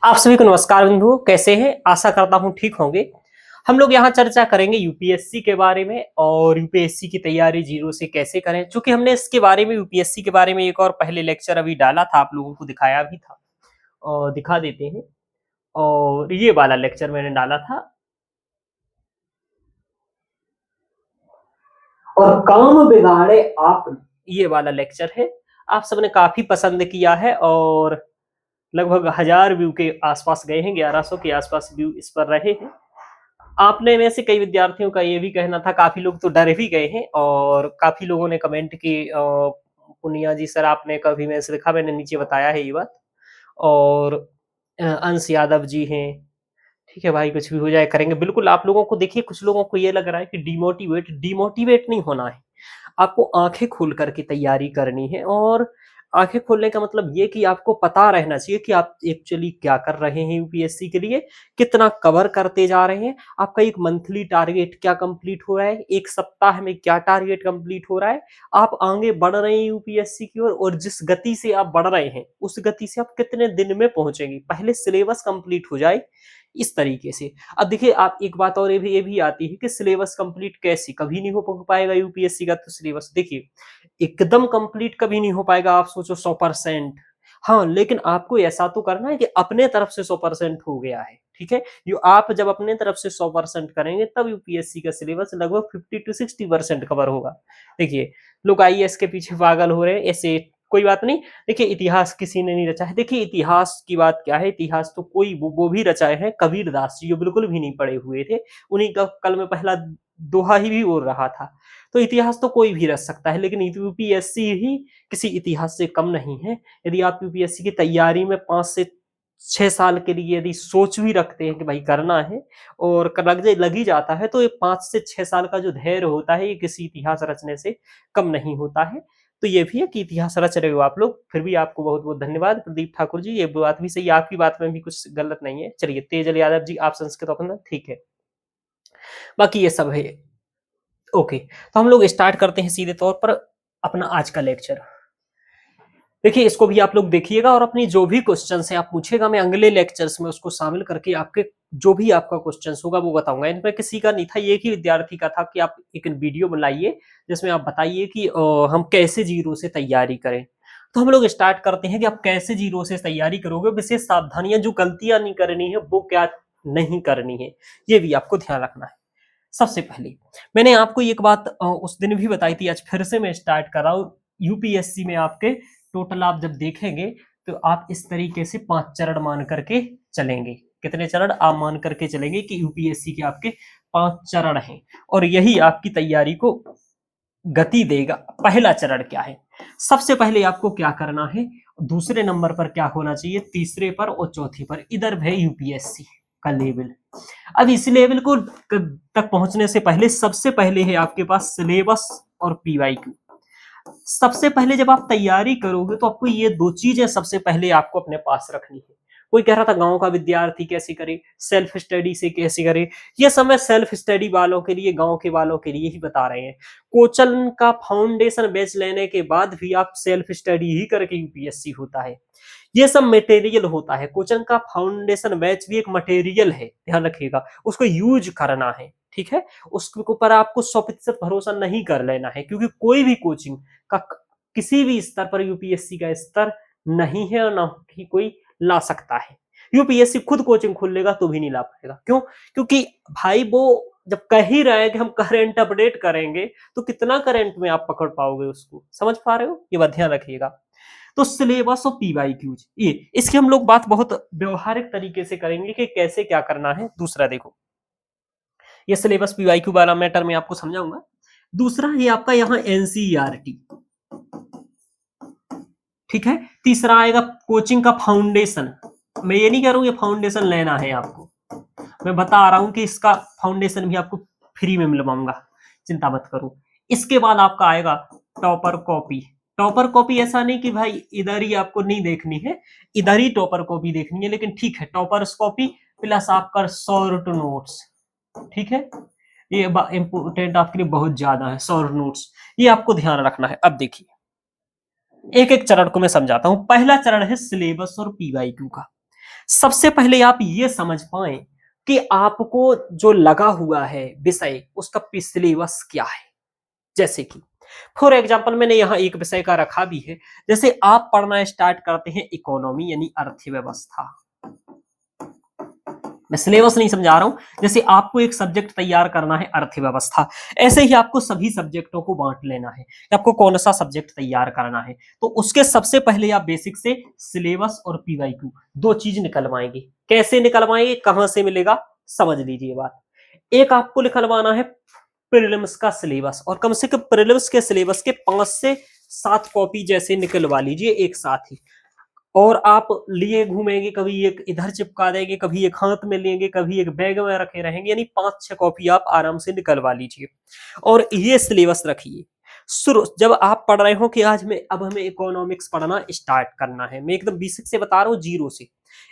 आप सभी को नमस्कार बंधुओं, कैसे हैं? आशा करता हूं ठीक होंगे। हम लोग यहाँ चर्चा करेंगे यूपीएससी के बारे में और यूपीएससी की तैयारी जीरो से कैसे करें। चूंकि हमने इसके बारे में यूपीएससी के बारे में एक और पहले लेक्चर अभी डाला था, आप लोगों को दिखाया भी था और दिखा देते हैं। और ये वाला लेक्चर मैंने डाला था और काम बिगाड़े आप, ये वाला लेक्चर है। आप सबने काफी पसंद किया है और लगभग 1000 व्यू के आसपास गए हैं, 1100 के आसपास व्यू इस पर रहे हैं। आपने में से कई विद्यार्थियों का ये भी कहना था, काफी लोग तो डर भी गए हैं और काफी लोगों ने कमेंट की पुनिया जी सर आपने कभी मैंने देखा, मैंने नीचे बताया है ये बात। और अंश यादव जी हैं, ठीक है भाई कुछ भी हो जाए करेंगे बिल्कुल। आप लोगों को देखिए, कुछ लोगों को ये लग रहा है कि डिमोटिवेट नहीं होना है, आपको आंखें खोल करके तैयारी करनी है। और आंखें खोलने का मतलब ये कि आपको पता रहना चाहिए कि आप एक्चुअली क्या कर रहे हैं, यूपीएससी के लिए कितना कवर करते जा रहे हैं, आपका एक मंथली टारगेट क्या कंप्लीट हो रहा है, एक सप्ताह में क्या टारगेट कंप्लीट हो रहा है, आप आगे बढ़ रहे हैं यूपीएससी की ओर और जिस गति से आप बढ़ रहे हैं उस गति से आप कितने दिन में पहुंचेंगे। पहले सिलेबस कंप्लीट हो जाए इस तरीके से। अब देखिए, आप एक बात और ये भी आती है कि सिलेबस कंप्लीट कैसे, कभी नहीं हो पाएगा यूपीएससी का। तो सिलेबस देखिए एकदम कंप्लीट कभी नहीं हो पाएगा, आप सोचो 100%। हाँ, लेकिन आपको ऐसा तो करना है कि अपने तरफ से 100% हो गया है, ठीक है। जो आप जब अपने तरफ से 100% करेंगे तब यूपीएससी का सिलेबस लगभग 50 to 60% कवर होगा। देखिए, लोग आईएएस के पीछे पागल हो रहे हैं, ऐसे कोई बात नहीं। देखिए, इतिहास किसी ने नहीं रचा है। देखिए, इतिहास की बात क्या है, इतिहास तो कोई वो भी रचाए हैं कबीर दास जी, जो बिल्कुल भी नहीं पढ़े हुए थे। उन्हीं का कल में पहला दोहा ही भी बोल रहा था। तो इतिहास तो कोई भी रच सकता है, लेकिन यूपीएससी ही किसी इतिहास से कम नहीं है। यदि आप यूपीएससी की तैयारी में 5 से 6 साल के लिए यदि सोच भी रखते हैं कि भाई करना है और लग ही जाता है, तो ये 5 से 6 साल का जो धैर्य होता है ये किसी इतिहास रचने से कम नहीं होता है। तो ये भी है कि इतिहास रच रहे हो आप लोग। फिर भी आपको बहुत बहुत धन्यवाद प्रदीप ठाकुर जी, ये बात भी सही, आपकी बात में भी कुछ गलत नहीं है। चलिए, तेजल यादव जी आप संस्कृत अपना ठीक है, बाकी ये सब है ओके। तो हम लोग स्टार्ट करते हैं सीधे तौर पर अपना आज का लेक्चर। देखिए, इसको भी आप लोग देखिएगा और अपनी जो भी क्वेश्चन है आप पूछेगा, मैं अगले लेक्चर्स में उसको शामिल करके आपके जो भी आपका क्वेश्चन होगा वो बताऊंगा। इनमें किसी का नहीं था, ये ही विद्यार्थी का था कि आप एक वीडियो बनाइए जिसमें आप बताइए कि हम कैसे जीरो से तैयारी करें। तो हम लोग स्टार्ट करते हैं कि आप कैसे जीरो से तैयारी करोगे, विशेष सावधानियां, जो गलतियां नहीं करनी है वो क्या नहीं करनी है, ये भी आपको ध्यान रखना है। सबसे पहले मैंने आपको एक बात उस दिन भी बताई थी, आज फिर से मैं स्टार्ट कर रहा हूं। यूपीएससी में आपके टोटल आप जब देखेंगे तो आप इस तरीके से 5 चरण मान करके चलेंगे। कितने चरण आप मान करके चलेंगे कि यूपीएससी के आपके 5 चरण हैं और यही आपकी तैयारी को गति देगा। पहला चरण क्या है, सबसे पहले आपको क्या करना है, दूसरे नंबर पर क्या होना चाहिए, तीसरे पर और चौथे पर इधर है यूपीएससी का लेवल। अब इस लेवल को तक पहुंचने से पहले सबसे पहले है आपके पास सिलेबस और पीवाईक्यू। सबसे पहले जब आप तैयारी करोगे तो आपको ये दो चीजें सबसे पहले आपको अपने पास रखनी है। कोई कह रहा था गांव का विद्यार्थी कैसे करे, सेल्फ स्टडी से कैसे करे, ये सब मैं सेल्फ स्टडी वालों के लिए, गांव के वालों के लिए ही बता रहे हैं। कोचन का फाउंडेशन बैच लेने के बाद भी आप सेल्फ स्टडी ही करके यूपीएससी होता है, ये सब मटेरियल होता है। कोचन का फाउंडेशन बैच भी एक मटेरियल है, ध्यान रखिएगा, उसको यूज करना है, ठीक है। उसके ऊपर आपको 100% भरोसा नहीं कर लेना है, क्योंकि कोई भी कोचिंग का किसी भी स्तर पर यूपीएससी का स्तर नहीं है और ना ही कोई ला सकता है। यूपीएससी खुद कोचिंग खोल लेगा तो भी नहीं ला पाएगा। क्यों? क्योंकि भाई वो जब कह ही रहे हैं कि हम करंट अपडेट करेंगे, तो कितना करंट में आप पकड़ पाओगे उसको, समझ पा रहे हो, ये बात ध्यान रखिएगा। तो सिलेबस और पीवाईक्यूज, ये इसकी हम लोग बात बहुत व्यवहारिक तरीके से करेंगे कि कैसे क्या करना है। दूसरा देखो, ये सिलेबस पीवाईक्यू वाला मैटर मैं आपको समझाऊंगा। दूसरा ये आपका यहाँ एनसीईआरटी, ठीक है। तीसरा आएगा कोचिंग का फाउंडेशन। मैं ये नहीं कह रहा हूं ये फाउंडेशन लेना है आपको, मैं बता रहा हूं कि इसका फाउंडेशन भी आपको फ्री में मिलवाऊंगा, चिंता मत करो। इसके बाद आपका आएगा टॉपर कॉपी। टॉपर कॉपी ऐसा नहीं कि भाई इधर ही आपको नहीं देखनी है, इधर ही टॉपर कॉपी देखनी है, लेकिन ठीक है, टॉपर्स कॉपी प्लस आपका शॉर्ट नोट्स, ठीक है। ये इंपोर्टेंट आपके लिए बहुत ज्यादा है, शॉर्ट नोट्स, ये आपको ध्यान रखना है। अब देखिए, एक एक चरण को मैं समझाता हूं। पहला चरण है सिलेबस और पीवाईक्यू का। सबसे पहले आप ये समझ पाए कि आपको जो लगा हुआ है विषय उसका सिलेबस क्या है। जैसे कि फॉर एग्जाम्पल मैंने यहाँ एक विषय का रखा भी है, जैसे आप पढ़ना स्टार्ट करते हैं इकोनॉमी यानी अर्थव्यवस्था। मैं सिलेबस नहीं समझा रहा हूं, जैसे आपको एक सब्जेक्ट तैयार करना है अर्थव्यवस्था, ऐसे ही आपको सभी सब्जेक्टों को बांट लेना है कि आपको कौन सा सब्जेक्ट तैयार करना है। तो उसके सबसे पहले आप बेसिक से सिलेबस और पीवाईक्यू दो चीज निकलवाएंगे। कैसे निकलवाएंगे, कहां से मिलेगा, समझ लीजिए बात। एक आपको निकलवाना है प्रीलिम्स का सिलेबस, और कम से कम प्रीलिम्स के सिलेबस के 5 से 7 कॉपी जैसे निकलवा लीजिए एक साथ ही। और आप लिए घूमेंगे, कभी एक इधर चिपका देंगे, कभी एक हाथ में लेंगे, कभी एक बैग में रखे रहेंगे, यानी 5-6 कॉपी आप आराम से निकलवा लीजिए और ये सिलेबस रखिए। शुरू जब आप पढ़ रहे हो कि अब हमें इकोनॉमिक्स पढ़ना स्टार्ट करना है, मैं एकदम बेसिक से बता रहा हूँ, जीरो से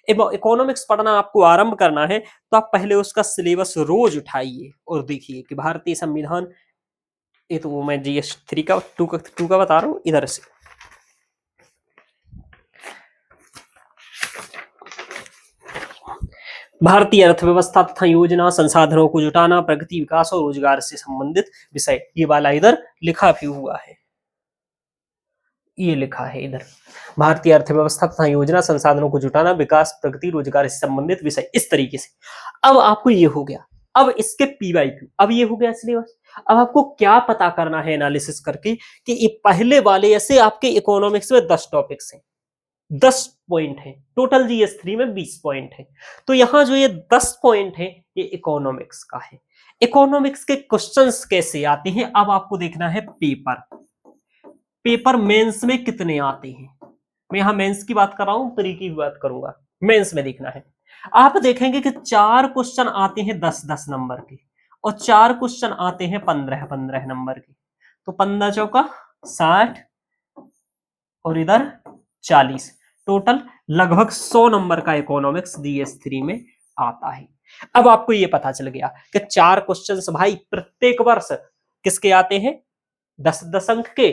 इकोनॉमिक्स पढ़ना आपको आरंभ करना है, तो आप पहले उसका सिलेबस रोज उठाइए और देखिए कि भारतीय संविधान, ये तो मैं GS 3 का 2 का बता रहा हूँ इधर से। भारतीय अर्थव्यवस्था तथा योजना, संसाधनों को जुटाना, प्रगति, विकास और रोजगार से संबंधित विषय, ये वाला इधर लिखा भी हुआ है, ये लिखा है इधर, भारतीय अर्थव्यवस्था तथा योजना, संसाधनों को जुटाना, विकास, प्रगति, रोजगार से संबंधित विषय, इस तरीके से। अब आपको ये हो गया, अब इसके पीवाईक्यू, अब ये हो गया सिलेबस। अब आपको क्या पता करना है एनालिसिस करके कि ये पहले वाले ऐसे आपके इकोनॉमिक्स में 10 टॉपिक्स हैं, 10 पॉइंट है टोटल, GS 3 में 20 पॉइंट है, तो यहां जो ये 10 पॉइंट है ये इकोनॉमिक्स का है। इकोनॉमिक्स के क्वेश्चंस कैसे आते हैं, अब आपको देखना है पेपर मेंस में कितने आते हैं। मैं यहां मेंस की बात कर रहा हूं, प्री की बात करूंगा, मेंस में देखना है। आप देखेंगे कि 4 क्वेश्चन आते हैं 10-10 नंबर के, और 4 क्वेश्चन आते हैं 15-15 नंबर के, तो 15 चौका 60 और इधर 40, टोटल लगभग 100 नंबर का इकोनॉमिक्स GS 3 में आता है। अब आपको ये पता चल गया कि 4 क्वेश्चंस भाई प्रत्येक वर्ष किसके आते हैं, 10-10 अंक के,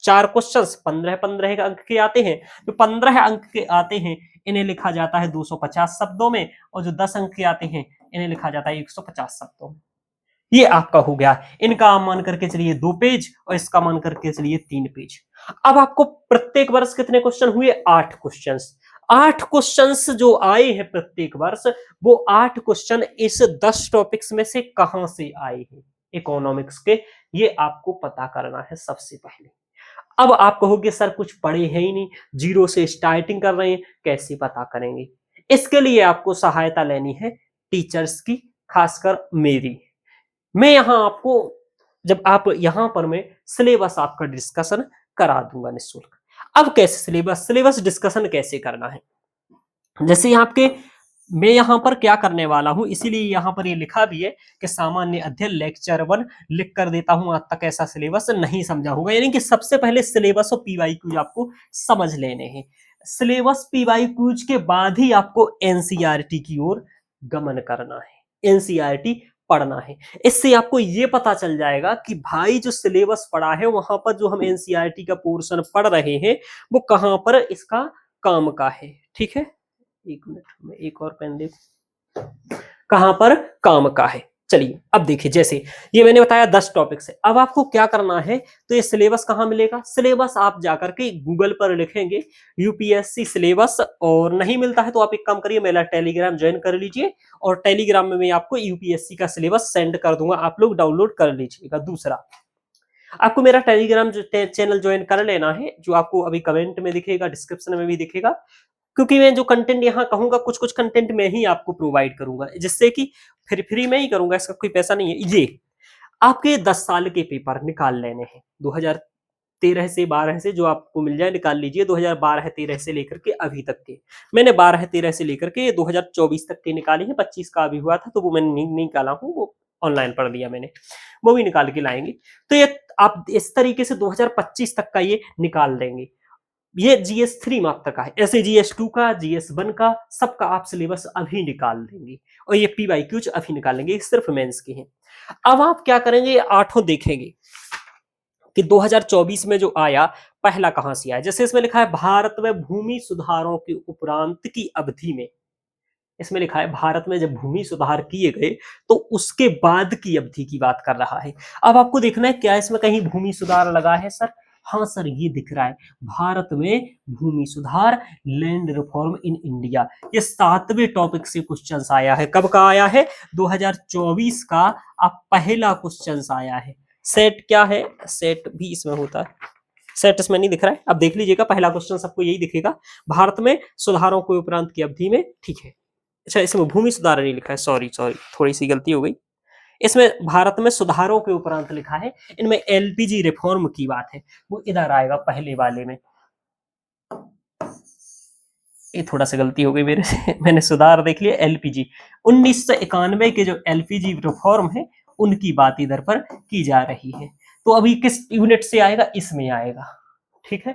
4 क्वेश्चंस 15-15 अंक के आते हैं, जो 15 अंक के आते हैं इन्हें लिखा जाता है 250 शब्दों में, और जो 10 अंक के आते हैं इन्हें लिखा जाता है 150 शब्दों में। ये आपका हो गया, इनका आप मान करके चलिए 2 पेज और इसका मान करके चलिए 3 पेज। अब आपको प्रत्येक वर्ष कितने क्वेश्चन हुए, 8 क्वेश्चंस। 8 क्वेश्चंस जो आए हैं प्रत्येक वर्ष, वो 8 क्वेश्चन इस 10 टॉपिक्स में से कहां से आए हैं इकोनॉमिक्स के, ये आपको पता करना है सबसे पहले। अब आप कहोगे सर कुछ पढ़े हैं ही नहीं, जीरो से स्टार्टिंग कर रहे हैं, कैसे पता करेंगे। इसके लिए आपको सहायता लेनी है टीचर्स की, खासकर मेरी। मैं यहां आपको, जब आप यहां पर मैं सिलेबस आपका डिस्कशन करा दूंगा निःशुल्क। अब कैसे सिलेबस डिस्कशन कैसे करना है, जैसे आपके मैं यहां पर क्या करने वाला हूं, इसीलिए यहां पर ये लिखा भी है कि सामान्य अध्ययन लेक्चर 1 लिख कर देता हूं, आज तक ऐसा सिलेबस नहीं समझा होगा। यानी कि सबसे पहले सिलेबस और पीवाईक्यूज आपको समझ लेने हैं, सिलेबस पीवाईक्यूज के बाद ही आपको एनसीईआरटी की ओर गमन करना है, एनसीईआरटी पढ़ना है। इससे आपको ये पता चल जाएगा कि भाई जो सिलेबस पढ़ा है वहां पर जो हम एनसीईआरटी का पोर्शन पढ़ रहे हैं वो कहां पर इसका काम का है। ठीक है, एक मिनट में एक और पेन ले, कहां पर काम का है। चलिए अब देखिए, जैसे ये मैंने बताया 10 टॉपिक्स है, अब आपको क्या करना है, तो ये सिलेबस कहां मिलेगा, सिलेबस आप जाकर के गूगल पर लिखेंगे यूपीएससी सिलेबस, और नहीं मिलता है तो आप एक काम करिए, मेरा टेलीग्राम ज्वाइन कर लीजिए, और टेलीग्राम में मैं आपको यूपीएससी का सिलेबस सेंड कर दूंगा, आप लोग डाउनलोड कर लीजिएगा। दूसरा, आपको मेरा टेलीग्राम चैनल ज्वाइन कर लेना है, जो आपको अभी कमेंट में दिखेगा, डिस्क्रिप्शन में भी दिखेगा, क्योंकि मैं जो कंटेंट यहाँ कहूंगा कुछ कुछ कंटेंट मैं ही आपको प्रोवाइड करूंगा, जिससे कि फ्री में ही करूंगा, इसका कोई पैसा नहीं है। ये आपके 10 साल के पेपर निकाल लेने हैं, 2013 से 12 से जो आपको मिल जाए निकाल लीजिए, 2012-13 से लेकर के अभी तक के, मैंने 12-13 से लेकर के 2024 तक के निकाले हैं, 25 का अभी हुआ था तो वो मैंने नहीं निकाला हूँ, वो ऑनलाइन पढ़ लिया मैंने, वो भी निकाल के लाएंगे। तो ये आप इस तरीके से 2025 तक का ये निकाल देंगे। ये GS 3 मार्क तक का है, ऐसे GS 2 का, GS 1 का, सबका आप सिलेबस अभी निकाल देंगे, और ये पीवाईक्यूज अभी निकालेंगे, सिर्फ मेंस के हैं। अब आप क्या करेंगे, आठों देखेंगे कि 2024 में जो आया पहला कहां से आया, जैसे इसमें लिखा है भारत में भूमि सुधारों के उपरांत की अवधि में, इसमें लिखा है भारत में जब भूमि सुधार किए गए तो उसके बाद की अवधि की बात कर रहा है। अब आपको देखना है क्या इसमें कहीं भूमि सुधार लगा है सर? हाँ सर, ये दिख रहा है भारत में भूमि सुधार, लैंड रिफॉर्म इन इंडिया। ये 7वें टॉपिक से क्वेश्चन आया है। कब का आया है? 2024 का अब पहला क्वेश्चन आया है। सेट क्या है? सेट भी इसमें होता है, सेट इसमें नहीं दिख रहा है। अब देख लीजिएगा, पहला क्वेश्चन सबको यही दिखेगा, भारत में सुधारों के उपरांत की अवधि में। ठीक है, अच्छा इसमें भूमि सुधार नहीं लिखा है, सॉरी थोड़ी सी गलती हो गई। इसमें भारत में सुधारों के उपरांत लिखा है, इनमें एलपीजी रिफॉर्म की बात है, वो इधर आएगा पहले वाले में। ये थोड़ा सा गलती हो गई मेरे से, मैंने सुधार देख लिया। एलपीजी 1991 के जो एलपीजी रिफॉर्म है उनकी बात इधर पर की जा रही है। तो अभी किस यूनिट से आएगा? इसमें आएगा। ठीक है,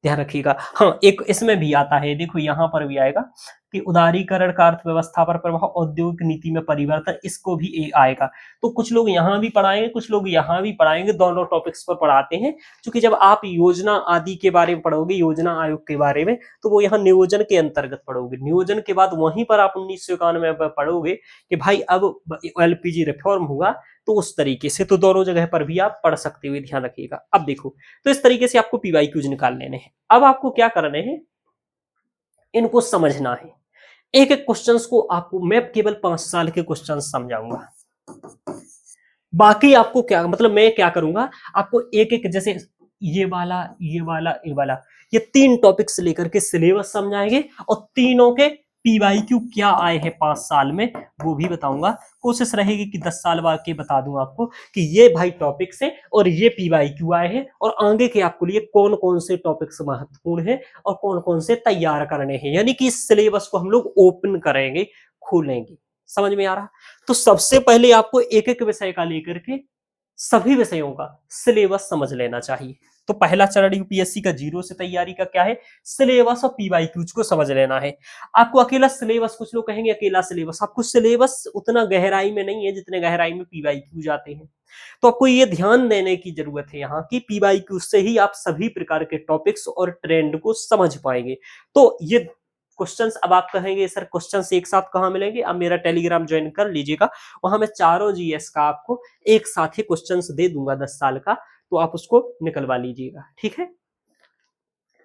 ध्यान रखिएगा। हाँ, एक इसमें भी आता है, देखो यहां पर भी आएगा कि उदारीकरण का अर्थव्यवस्था पर प्रभाव, औद्योगिक नीति में परिवर्तन, इसको भी आएगा। तो कुछ लोग यहां भी पढ़ाएंगे, कुछ लोग यहां भी पढ़ाएंगे, दोनों टॉपिक्स पर पढ़ाते हैं। क्योंकि जब आप योजना आदि के बारे में पढ़ोगे, योजना आयोग के बारे में, तो वो यहाँ नियोजन के अंतर्गत पढ़ोगे। नियोजन के बाद वहीं पर आप 1991 में पढ़ोगे कि भाई अब एलपीजी रिफॉर्म हुआ, तो उस तरीके से तो दोनों जगह पर भी आप पढ़ सकते हुए, ध्यान रखिएगा। अब देखो, तो इस तरीके से आपको पीवाईक्यूज निकाल लेने हैं। अब आपको क्या करने हैं? इनको समझना है। एक एक क्वेश्चंस को आपको मैं केवल 5 साल के क्वेश्चंस समझाऊंगा। बाकी आपको क्या मतलब, मैं क्या करूंगा, आपको एक एक, जैसे ये वाला, ये वाला, ये वाला, ये 3 टॉपिक्स लेकर के सिलेबस समझाएंगे और तीनों के पीवाईक्यू क्या आए हैं 5 साल में वो भी बताऊंगा। कोशिश रहेगी कि 10 साल बाद के बता दूं आपको कि ये भाई टॉपिक्स हैं और ये पीवाईक्यू आए हैं, और आगे के आपके लिए कौन कौन से टॉपिक्स महत्वपूर्ण हैं और कौन कौन से तैयार करने हैं। यानी कि इस सिलेबस को हम लोग ओपन करेंगे, खोलेंगे। समझ में आ रहा? तो सबसे पहले आपको एक एक विषय का लेकर के सभी विषयों का सिलेबस समझ लेना चाहिए। तो पहला चरण यूपीएससी का 0 से तैयारी का क्या है? सिलेबस और पीवाईक्यूज को समझ लेना है। आपको अकेला सिलेबस, कुछ लोग कहेंगे अकेला सिलेबस, आपको सिलेबस उतना गहराई में नहीं है जितने गहराई में पीवाईक्यूज आते हैं। तो आपको ये ध्यान देने की जरूरत है यहाँ की पीवाईक्यूज से ही आप सभी प्रकार के टॉपिक्स और ट्रेंड को समझ पाएंगे। तो ये क्वेश्चंस, अब आप कहेंगे सर क्वेश्चंस एक साथ कहाँ मिलेंगे? अब मेरा टेलीग्राम ज्वाइन कर लीजिएगा, वहां मैं चारों जीएस का आपको एक साथ ही क्वेश्चंस दे दूंगा 10 साल का, तो आप उसको निकलवा लीजिएगा। ठीक है,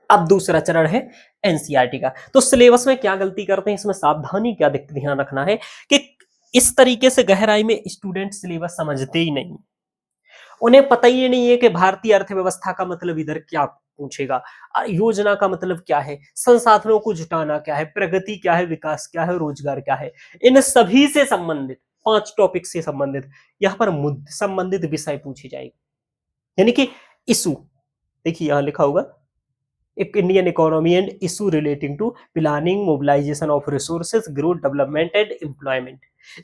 अब दूसरा चरण है एनसीईआरटी का। तो सिलेबस में क्या गलती करते हैं, इसमें सावधानी क्या ध्यान रखना है कि इस तरीके से गहराई में स्टूडेंट सिलेबस समझते ही नहीं, उन्हें पता ही नहीं है कि भारतीय अर्थव्यवस्था का मतलब इधर क्या पूछेगा, योजना का मतलब क्या है, संसाधनों को जुटाना क्या है, प्रगति क्या है, विकास क्या है, रोजगार क्या है। इन सभी से संबंधित 5 टॉपिक से संबंधित यहाँ पर संबंधित विषय पूछे जाएंगे। यानी कि इशू, देखिए यहां लिखा होगा Indian economy and issue relating to planning, mobilization of resources, growth, development and employment.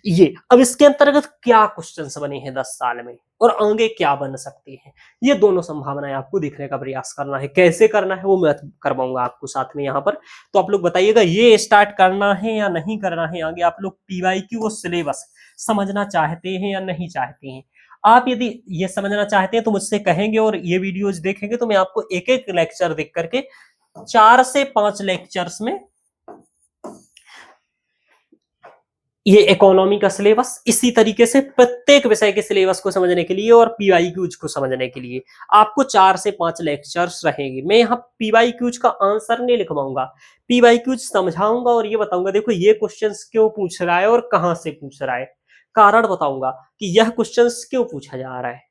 ये अब इसके अंतर्गत क्या क्वेश्चंस बने हैं 10 साल में और आगे क्या बन सकते हैं, ये दोनों संभावनाएं आपको देखने का प्रयास करना है। कैसे करना है वो मैं करवाऊंगा आपको साथ में यहाँ पर। तो आप लोग बताइएगा ये स्टार्ट करना है या नहीं करना है। आगे आप लोग पीवाईक्यू और सिलेबस समझना चाहते हैं या नहीं चाहते हैं। आप यदि ये समझना चाहते हैं तो मुझसे कहेंगे और ये वीडियोज देखेंगे तो मैं आपको एक एक लेक्चर देख करके 4 से 5 लेक्चर्स में ये इकोनॉमी का सिलेबस, इसी तरीके से प्रत्येक विषय के सिलेबस को समझने के लिए और पीवाईक्यूज को समझने के लिए आपको 4 से 5 लेक्चर्स रहेंगे। मैं यहाँ पीवाईक्यूज का आंसर नहीं लिखवाऊंगा, पीवाईक्यूज समझाऊंगा और ये बताऊंगा देखो ये क्वेश्चंस क्यों पूछ रहा है और कहां से पूछ रहा है, कारण बताऊंगा कि यह क्वेश्चंस क्यों पूछा जा रहा है,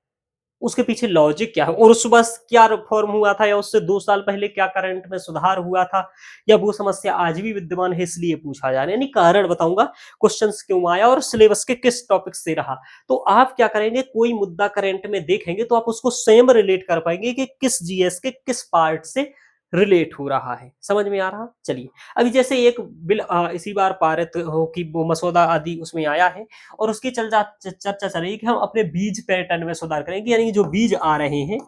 उसके पीछे लॉजिक क्या है, और उस बस क्या रिफॉर्म हुआ था या उससे 2 साल पहले क्या करंट में सुधार हुआ था, या वो समस्या आज भी विद्यमान है इसलिए पूछा जा रहा है। यानी कारण बताऊंगा क्वेश्चंस क्यों आया और सिलेबस के किस टॉपिक से रहा। तो आप क्या करेंगे, कोई मुद्दा करंट में देखेंगे तो आप उसको सेम रिलेट कर पाएंगे कि किस जीएस के किस पार्ट से रिलेट हो रहा है। समझ में आ रहा? चलिए, अभी जैसे एक बिल इसी बार पारित हो कि वो मसौदा आदि उसमें आया है और उसकी चर्चा चल रही है कि हम अपने बीज पैटर्न में सुधार करेंगे। यानी जो बीज आ रहे हैं,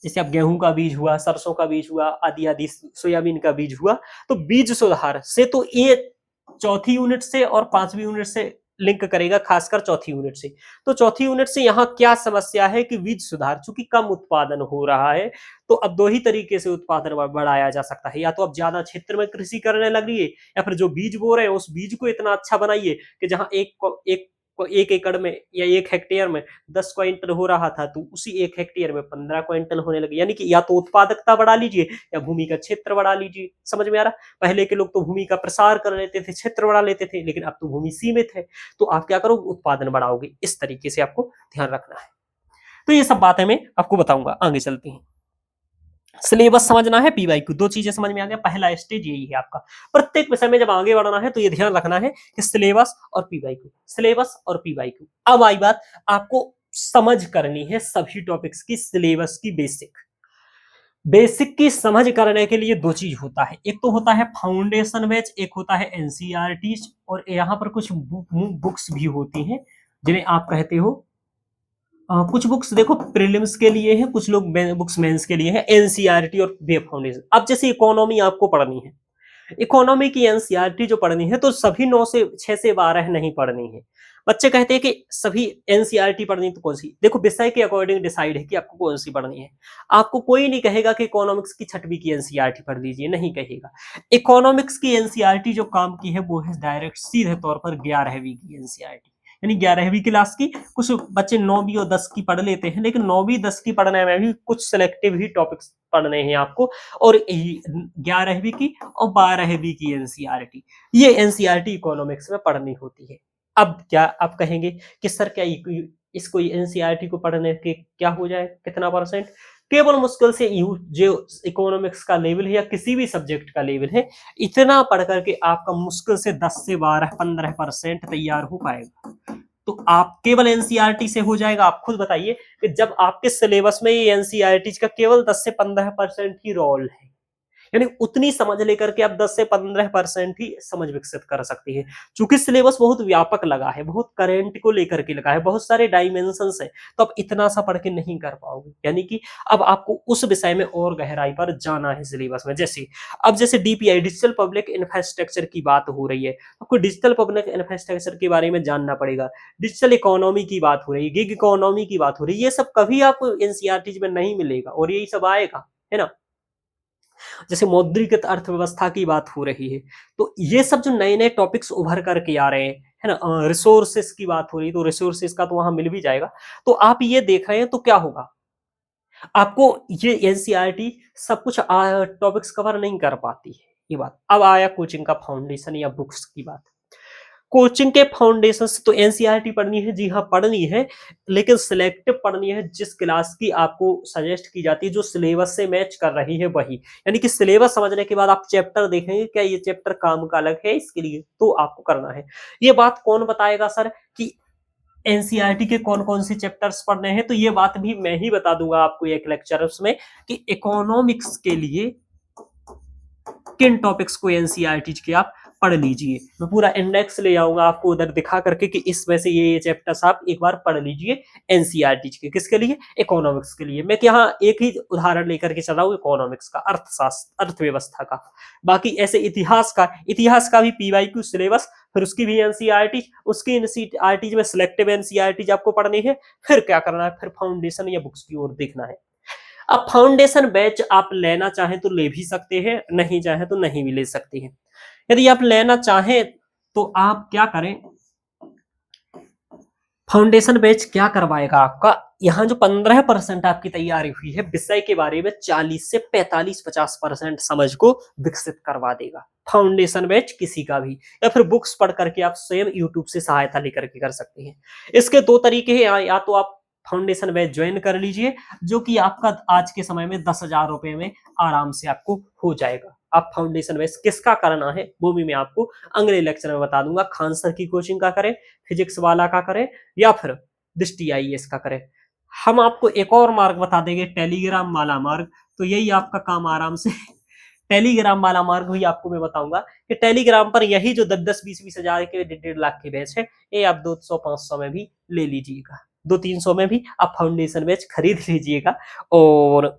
जैसे अब गेहूं का बीज हुआ, सरसों का बीज हुआ, आदि आदि सोयाबीन का बीज हुआ, तो बीज सुधार से तो ये 4थी यूनिट से और 5वीं यूनिट से लिंक करेगा, खासकर चौथी यूनिट से। तो चौथी यूनिट से यहाँ क्या समस्या है कि बीज सुधार, चूंकि कम उत्पादन हो रहा है, तो अब दो ही तरीके से उत्पादन बढ़ाया जा सकता है। या तो अब ज्यादा क्षेत्र में कृषि करने लगिए, या फिर जो बीज बो रहे हैं उस बीज को इतना अच्छा बनाइए कि जहां एक एकड़ में या 1 हेक्टेयर में 10 क्विंटल हो रहा था, तो उसी 1 हेक्टेयर में 15 क्विंटल होने लगे। यानी कि या तो उत्पादकता बढ़ा लीजिए या भूमि का क्षेत्र बढ़ा लीजिए। समझ में आ रहा? पहले के लोग तो भूमि का प्रसार कर लेते थे, क्षेत्र बढ़ा लेते थे, लेकिन अब तो भूमि सीमित है, तो आप क्या करोगे? उत्पादन बढ़ाओगे। इस तरीके से आपको ध्यान रखना है। तो ये सब बातें मैं आपको बताऊंगा, आगे चलते हैं। सिलेबस समझना है, पीवाईक्यू, दो चीजें समझ में आ गया। पहला स्टेज यही है आपका। प्रत्येक विषय में जब आगे बढ़ना है तो ये ध्यान रखना है कि सिलेबस और पीवाईक्यू, सिलेबस और पीवाईक्यू। अब आई बात, आपको समझ करनी है सभी टॉपिक्स की, सिलेबस की बेसिक। बेसिक की समझ करने के लिए दो चीज होता है, एक तो होता है फाउंडेशन बैच, एक होता है एनसीईआरटी, और यहाँ पर कुछ बुक्स भी होती हैं जिन्हें आप कहते हो, कुछ बुक्स देखो प्रीलिम्स के लिए है, कुछ लोग बुक्स मेंस के लिए है, एनसीईआरटी और वेब फाउंडेशन। अब जैसे इकोनॉमी आपको पढ़नी है, इकोनॉमी की एनसीईआरटी जो पढ़नी है, तो सभी 6 से 12 नहीं पढ़नी है। बच्चे कहते हैं कि सभी एनसीईआरटी पढ़नी, तो कौन सी? देखो विषय के अकॉर्डिंग डिसाइड है कि आपको कौन सी पढ़नी है। आपको कोई नहीं कहेगा कि इकोनॉमिक्स की 6वीं की एनसीईआरटी पढ़ लीजिए, नहीं कहेगा। इकोनॉमिक्स की एनसीईआरटी जो काम की है वो है डायरेक्ट सीधे तौर पर 11वीं की एनसीईआरटी, यानी 11वीं क्लास की। कुछ बच्चे 9वीं और 10 की पढ़ लेते हैं, लेकिन 9वीं 10 की पढ़ने में भी कुछ सिलेक्टिव ही टॉपिक्स पढ़ने हैं आपको, और 11वीं की और 12वीं की एनसीईआरटी, ये एनसीईआरटी इकोनॉमिक्स में पढ़नी होती है। अब क्या आप कहेंगे कि सर क्या इसको एनसीईआरटी को पढ़ने के क्या हो जाए, कितना परसेंट? केवल मुश्किल से जो इकोनॉमिक्स का लेवल है या किसी भी सब्जेक्ट का लेवल है, इतना पढ़ करके आपका मुश्किल से 10 से 12-15% तैयार हो पाएगा। तो आप केवल एनसीईआरटी से हो जाएगा? आप खुद बताइए कि जब आपके सिलेबस में ये एनसीईआरटी का केवल 10 से 15% ही रोल है, यानी उतनी समझ लेकर के आप 10 से 15% ही समझ विकसित कर सकती है। चूंकि सिलेबस बहुत व्यापक लगा है, बहुत करेंट को लेकर के लगा है, बहुत सारे डायमेंशंस है, तो आप इतना सा पढ़ के नहीं कर पाओगे। यानी कि अब आपको उस विषय में और गहराई पर जाना है सिलेबस में। जैसे डीपीआई, डिजिटल पब्लिक इंफ्रास्ट्रक्चर की बात हो रही है, आपको डिजिटल पब्लिक इंफ्रास्ट्रक्चर के बारे में जानना पड़ेगा। डिजिटल इकोनॉमी की बात हो रही है, गिग इकोनॉमी की बात हो रही है, ये सब कभी आपको एनसीईआरटी में नहीं मिलेगा, और यही सब आएगा, है ना। जैसे मौद्रिक अर्थव्यवस्था की बात हो रही है, तो ये सब जो नए नए टॉपिक्स उभर करके आ रहे हैं, है ना। रिसोर्सेस की बात हो रही है, तो रिसोर्सेस का तो वहां मिल भी जाएगा। तो आप ये देख रहे हैं, तो क्या होगा, आपको ये एनसीईआरटी सब कुछ टॉपिक्स कवर नहीं कर पाती है, ये बात। अब आया कोचिंग का फाउंडेशन या बुक्स की बात। कोचिंग के फाउंडेशन तो एनसीईआरटी पढ़नी है, जी हाँ पढ़नी है, लेकिन सिलेक्टिव पढ़नी है। जिस क्लास की आपको सजेस्ट की जाती है, जो सिलेबस से मैच कर रही है वही, यानी कि सिलेबस समझने के बाद आप चैप्टर देखेंगे, क्या ये चैप्टर काम का अलग है इसके लिए, तो आपको करना है। ये बात कौन बताएगा सर कि एनसीईआरटी के कौन कौन से चैप्टर्स पढ़ने हैं? तो ये बात भी मैं ही बता दूंगा आपको एक लेक्चर में, कि इकोनॉमिक्स के लिए किन टॉपिक्स को एनसीईआरटी के आप पढ़ लीजिए। मैं पूरा इंडेक्स ले आऊंगा आपको उधर दिखा करके कि इसमें से ये चैप्टर्स आप एक बार पढ़ लीजिए एनसीईआरटी के। किसके लिए? इकोनॉमिक्स के लिए। मैं यहाँ एक ही उदाहरण लेकर के चल रहा हूँ इकोनॉमिक्स का, अर्थशास्त्र, अर्थव्यवस्था का। बाकी ऐसे इतिहास का भी पीवाईक्यू सिलेबस, फिर उसकी भी एनसीईआरटी, उसकी एनसीईआरटी में सिलेक्टिव एनसीईआरटी आपको पढ़नी है। फिर क्या करना है? फिर फाउंडेशन या बुक्स की ओर देखना है। अब फाउंडेशन बैच आप लेना चाहें तो ले भी सकते हैं, नहीं चाहें तो नहीं भी ले सकते हैं। यदि आप लेना चाहें तो आप क्या करें, फाउंडेशन बैच क्या करवाएगा आपका, यहाँ जो 15% आपकी तैयारी हुई है विषय के बारे में, 40 से 45-50% समझ को विकसित करवा देगा फाउंडेशन बैच किसी का भी। या फिर बुक्स पढ़ करके आप स्वयं यूट्यूब से सहायता लेकर के कर सकते हैं। इसके दो तरीके हैं, या तो आप फाउंडेशन बैच ज्वाइन कर लीजिए, जो कि आपका आज के समय में 10,000 रुपए में आराम से आपको हो जाएगा। आप फाउंडेशन बैच किसका करना है वो भी मैं आपको अगले लेक्चर में बता दूंगा। खान सर की कोचिंग का करें, फिजिक्स वाला का करें, या फिर दृष्टि आईएएस का करें। हम आपको एक और मार्ग बता देंगे, टेलीग्राम वाला मार्ग। तो यही आपका काम आराम से टेलीग्राम वाला मार्ग भी आपको मैं बताऊंगा कि टेलीग्राम पर यही जो 10-10, 20-20 हजार के 1.5 लाख के बैच है, ये आप 200-500 में भी ले लीजिएगा, 200-300 में भी आप फाउंडेशन बैच खरीद लीजिएगा। और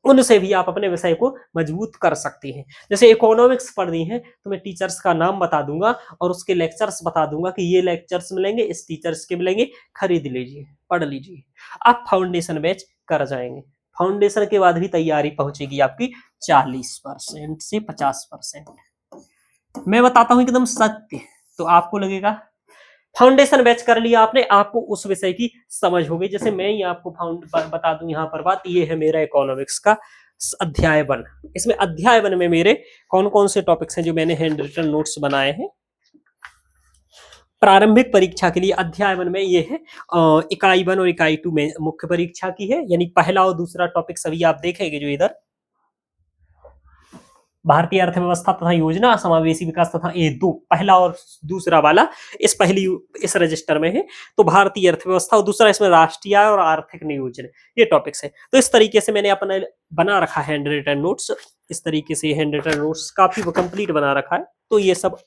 उनसे भी आप अपने विषय को मजबूत कर सकते हैं। जैसे इकोनॉमिक्स पढ़नी है तो मैं टीचर्स का नाम बता दूंगा और उसके लेक्चर्स बता दूंगा कि ये लेक्चर्स मिलेंगे, इस टीचर्स के मिलेंगे, खरीद लीजिए, पढ़ लीजिए। आप फाउंडेशन बैच कर जाएंगे। फाउंडेशन के बाद भी तैयारी पहुंचेगी आपकी 40% से 50%। मैं बताता हूं एकदम सत्य, तो आपको लगेगा फाउंडेशन बैच कर लिया आपने, आपको उस विषय की समझ हो गई। जैसे मैं ही आपको बता दूं यहाँ पर बात, ये है मेरा इकोनॉमिक्स का अध्याय 1। इसमें अध्याय 1 में मेरे कौन कौन से टॉपिक्स हैं जो मैंने हैंड रिटन नोट्स बनाए हैं प्रारंभिक परीक्षा के लिए। अध्याय 1 में ये है इकाई 1 और इकाई 2 में मुख्य परीक्षा की है, यानी पहला और दूसरा टॉपिक सभी आप देखेंगे जो इधर भारतीय अर्थव्यवस्था तथा योजना, समावेशी विकास तथा ये दो पहला और दूसरा वाला इस रजिस्टर में है। तो भारतीय अर्थव्यवस्था और दूसरा इसमें राष्ट्रीय और आर्थिक नियोजन, ये टॉपिक्स है। तो इस तरीके से मैंने अपना बना रखा है हैंड रिटन नोट्स। इस तरीके से हैंड रिटन नोट्स काफी कंप्लीट बना रखा है। तो ये सब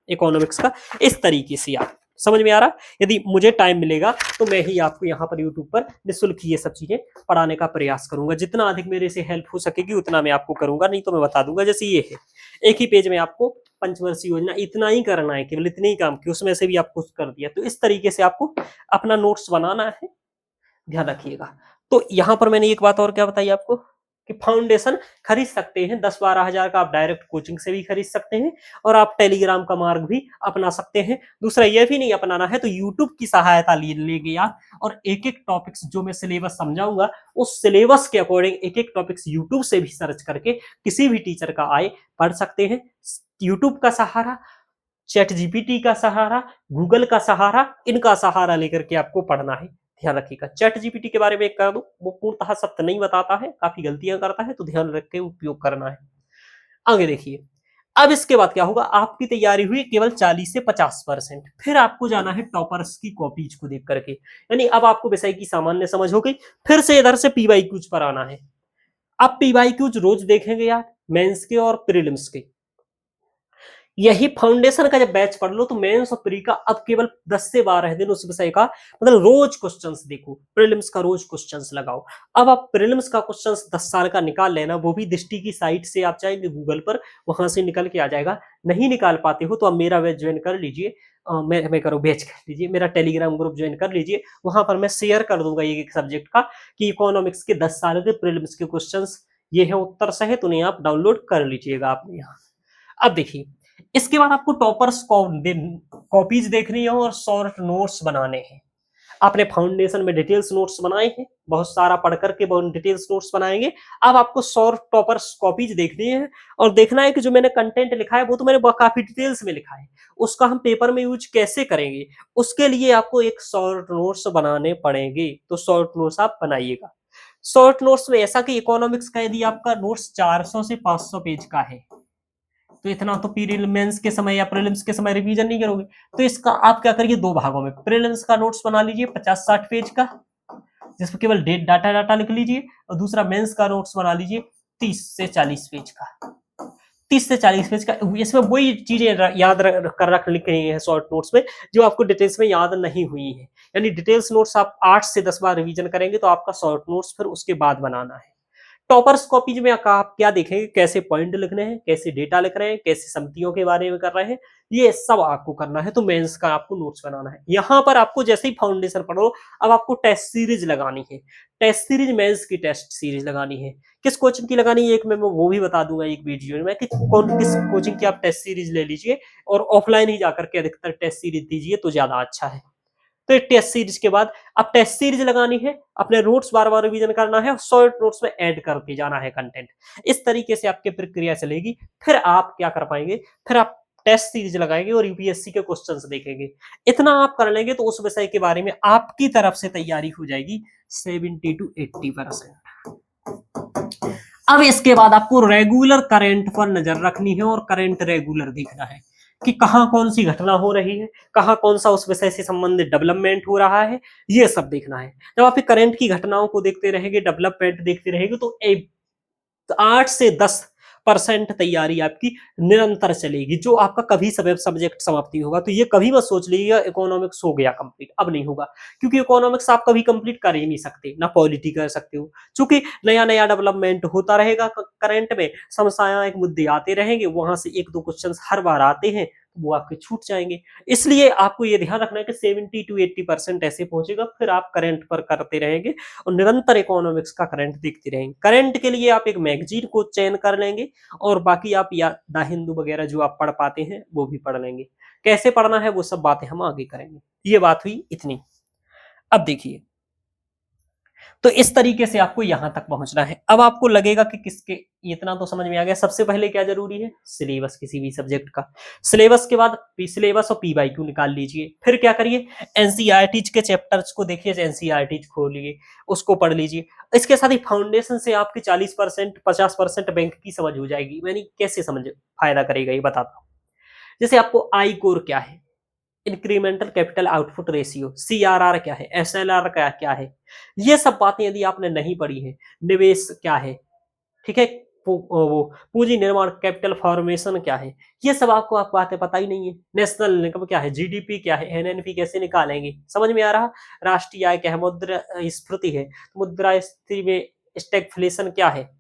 इकोनॉमिक्स का इस तरीके से आप समझ में आ रहा। यदि मुझे टाइम मिलेगा तो मैं ही आपको यहाँ पर यूट्यूब पर निःशुल्क ये सब चीजें पढ़ाने का प्रयास करूंगा। जितना अधिक मेरे से हेल्प हो सकेगी उतना मैं आपको करूंगा, नहीं तो मैं बता दूंगा। जैसे ये है, एक ही पेज में आपको पंचवर्षीय योजना इतना ही करना है, केवल इतने ही काम की, उसमें से भी आपको कर दिया। तो इस तरीके से आपको अपना नोट्स बनाना है, ध्यान रखिएगा। तो यहाँ पर मैंने एक बात और क्या बताई आपको कि फाउंडेशन खरीद सकते हैं 10-12 हजार का, आप डायरेक्ट कोचिंग से भी खरीद सकते हैं और आप टेलीग्राम का मार्ग भी अपना सकते हैं। दूसरा ये भी नहीं अपनाना है तो यूट्यूब की सहायता लेंगे आप, और एक एक टॉपिक्स जो मैं सिलेबस समझाऊंगा उस सिलेबस के अकॉर्डिंग एक एक टॉपिक्स यूट्यूब से भी सर्च करके किसी भी टीचर का आए पढ़ सकते हैं। यूट्यूब का सहारा, चैट जीपीटी का सहारा, गूगल का सहारा, इनका सहारा लेकर के आपको पढ़ना है, ध्यान रखिएगा। चैट जीपीटी के बारे में एक कह दूं, वो पूर्णतः सत्य नहीं बताता है, काफी गलतियां करता है, तो ध्यान रख के उपयोग करना है। आगे देखिए, अब इसके बाद क्या होगा, आपकी तैयारी हुई केवल 40 से 50%। फिर आपको जाना है टॉपर्स की कॉपीज को देख करके, यानी अब आपको विषय की सामान्य समझ हो गई। फिर से इधर से पीवाईक्यूज पर आना है। अब पीवाईक्यूज रोज देखेंगे यार, मेंस के और प्रीलिम्स के। यही फाउंडेशन का जब बैच पढ़ लो तो मेंस और प्री का अब केवल 10 से 12 दिन उस विषय का, मतलब रोज क्वेश्चंस देखो, प्रीलिम्स का रोज क्वेश्चंस लगाओ। अब आप प्रीलिम्स का क्वेश्चंस 10 साल का निकाल लेना, वो भी दृष्टि की साइट से, आप चाहेंगे गूगल पर, वहां से निकल के आ जाएगा। नहीं निकाल पाते हो तो आप मेरा बैच ज्वाइन कर लीजिए, मैं करो बैच कर लीजिए, मेरा टेलीग्राम ग्रुप ज्वाइन कर लीजिए। वहां पर मैं शेयर कर दूंगा एक सब्जेक्ट का कि इकोनॉमिक्स के 10 साल के प्रीलिम्स के क्वेश्चन ये है, उत्तर सहित उन्हें आप डाउनलोड कर लीजिएगा आपने यहाँ। अब देखिए, इसके बाद आपको टॉपर्स कॉपीज देखनी है और शॉर्ट नोट्स बनाने हैं। आपने फाउंडेशन में डिटेल्स नोट्स बनाए हैं, बहुत सारा पढ़ करके बहुत डिटेल्स नोट्स बनाएंगे। अब आपको शॉर्ट टॉपर्स कॉपीज देखनी है और देखना है कि जो मैंने कंटेंट लिखा है वो तो मैंने काफी डिटेल्स में लिखा है, उसका हम पेपर में यूज कैसे करेंगे, उसके लिए आपको एक शॉर्ट नोट्स बनाने पड़ेंगे। तो शॉर्ट नोट्स आप बनाइएगा। शॉर्ट नोट्स में ऐसा कि इकोनॉमिक्स का यदि आपका नोट्स 400 से 500 पेज का है तो इतना तो प्रीलिम्स के समय या प्रीलिम्स के समय रिवीजन नहीं करोगे। तो इसका आप क्या करिए, दो भागों में प्रीलिम्स का नोट्स बना लीजिए 50-60 पेज का, जिसमें केवल डेट डाटा लिख लीजिए, और दूसरा मेंस का नोट्स बना लीजिए 30 से 40 पेज का। 30 से 40 पेज का, इसमें वही चीजें याद रख लिख रही है शॉर्ट नोट्स में जो आपको डिटेल्स में याद नहीं हुई है। यानी डिटेल्स नोट्स आप 8 से 10 बार रिवीजन करेंगे तो आपका शॉर्ट नोट्स फिर उसके बाद बनाना है। टॉपर्स कॉपीज में आप क्या देखेंगे, कैसे पॉइंट लिखने हैं, कैसे डेटा लिख रहे हैं, कैसे समितियों के बारे में कर रहे हैं, ये सब आपको करना है। तो मेंस का आपको नोट्स बनाना है। यहाँ पर आपको जैसे ही फाउंडेशन पढ़ो, अब आपको टेस्ट सीरीज लगानी है। टेस्ट सीरीज मेंस की टेस्ट सीरीज लगानी है। किस कोचिंग की लगानी है एक मैं वो भी बता दूंगा एक वीडियो में कि किस कोचिंग की आप टेस्ट सीरीज ले लीजिए, और ऑफलाइन ही जाकर के अधिकतर टेस्ट सीरीज दीजिए तो ज्यादा अच्छा है। तो टेस्ट सीरीज के बाद अब टेस्ट सीरीज लगानी है, अपने नोट्स बार बार रिवीजन करना है और शॉर्ट नोट्स में ऐड करके जाना है कंटेंट। इस तरीके से आपकी प्रक्रिया चलेगी। फिर आप क्या कर पाएंगे, फिर आप टेस्ट सीरीज लगाएंगे और यूपीएससी के क्वेश्चंस देखेंगे। इतना आप कर लेंगे तो उस विषय के बारे में आपकी तरफ से तैयारी हो जाएगी 70 to 80%। अब इसके बाद आपको रेगुलर करंट पर नजर रखनी है और करंट रेगुलर देखना है कि कहाँ कौन सी घटना हो रही है, कहाँ कौन सा उस विषय से संबंधित डेवलपमेंट हो रहा है, ये सब देखना है। जब आप करंट की घटनाओं को देखते रहेंगे, डेवलपमेंट देखते रहेंगे, तो 8 से 10 परसेंट तैयारी आपकी निरंतर चलेगी, जो आपका कभी सब्जेक्ट समाप्ति होगा। तो ये कभी मत सोच लीजिएगा इकोनॉमिक्स हो गया कंप्लीट, अब नहीं होगा, क्योंकि इकोनॉमिक्स आप कभी कंप्लीट कर ही नहीं सकते, ना पॉलिटी कर सकते हो, क्योंकि नया नया डेवलपमेंट होता रहेगा करंट में, समसामयिक मुद्दे आते रहेंगे, वहां से एक दो क्वेश्चन हर बार आते हैं, वो आपके छूट जाएंगे। इसलिए आपको ये ध्यान रखना है कि 70 to 80% ऐसे पहुंचेगा, फिर आप करंट पर करते रहेंगे और निरंतर इकोनॉमिक्स का करंट देखते रहेंगे। करंट के लिए आप एक मैगजीन को चयन कर लेंगे और बाकी आप या द हिंदू वगैरह जो आप पढ़ पाते हैं वो भी पढ़ लेंगे। कैसे पढ़ना है वो सब बातें हम आगे करेंगे। ये बात हुई इतनी। अब देखिए, तो इस तरीके से आपको यहां तक पहुंचना है। अब आपको लगेगा कि किसके, इतना तो समझ में आ गया। सबसे पहले क्या जरूरी है, सिलेबस किसी भी सब्जेक्ट का। सिलेबस के बाद सिलेबस और पीवाईक्यू निकाल लीजिए। फिर क्या करिए, एनसीईआरटी के चैप्टर्स को देखिए, एनसीईआरटी खोलिए, उसको पढ़ लीजिए। इसके साथ ही फाउंडेशन से आपकी 40% 50% बैंक की समझ हो जाएगी। मैंने कैसे समझ फायदा करेगा ये बताता हूँ। जैसे आपको आई कोर क्या है, incremental capital output ratio, CRR क्या है, एसएलआर क्या क्या है, ये सब बातें यदि आपने नहीं पढ़ी है, निवेश क्या है, ठीक है, वो पूंजी निर्माण कैपिटल फॉर्मेशन क्या है, ये सब आपको आप बातें पता ही नहीं है। नेशनल इनकम क्या है, जीडीपी क्या है, एनएनपी कैसे निकालेंगे, समझ में आ रहा। राष्ट्रीय आय क्या है, मुद्रा स्फीति है, मुद्रास्फीति में स्टैगफ्लेशन क्या है,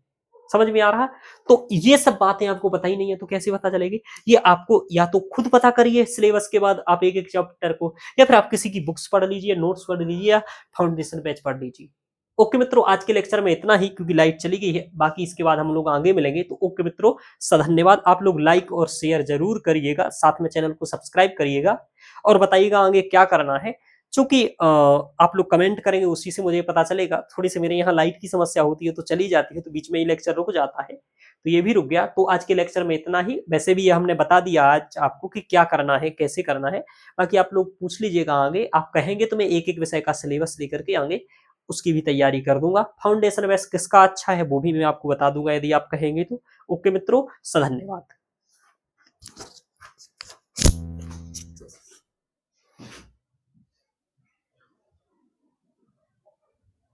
समझ में आ रहा। तो ये सब बातें आपको पता ही नहीं है, तो कैसे पता चलेगी। ये आपको या तो खुद पता करिए सिलेबस के बाद आप एक एक चैप्टर को, या फिर आप किसी की बुक्स पढ़ लीजिए, नोट्स पढ़ लीजिए, या फाउंडेशन बैच पढ़ लीजिए। ओके मित्रों, आज के लेक्चर में इतना ही, क्योंकि लाइट चली गई है। बाकी इसके बाद हम लोग आगे मिलेंगे। तो ओके मित्रों, धन्यवाद। आप लोग लाइक और शेयर जरूर करिएगा, साथ में चैनल को सब्सक्राइब करिएगा और बताइएगा आगे क्या करना है। चूंकि आप लोग कमेंट करेंगे उसी से मुझे पता चलेगा। थोड़ी सी मेरे यहाँ लाइट की समस्या होती है तो चली जाती है, तो बीच में ही लेक्चर रुक जाता है, तो ये भी रुक गया। तो आज के लेक्चर में इतना ही। वैसे भी ये हमने बता दिया आज आपको कि क्या करना है, कैसे करना है। बाकी आप लोग पूछ लीजिएगा आगे, आप कहेंगे तो मैं एक एक विषय का सिलेबस लेकर के आगे उसकी भी तैयारी कर दूंगा। फाउंडेशन बेस किसका अच्छा है वो भी मैं आपको बता दूंगा यदि आप कहेंगे तो। ओके मित्रों, धन्यवाद।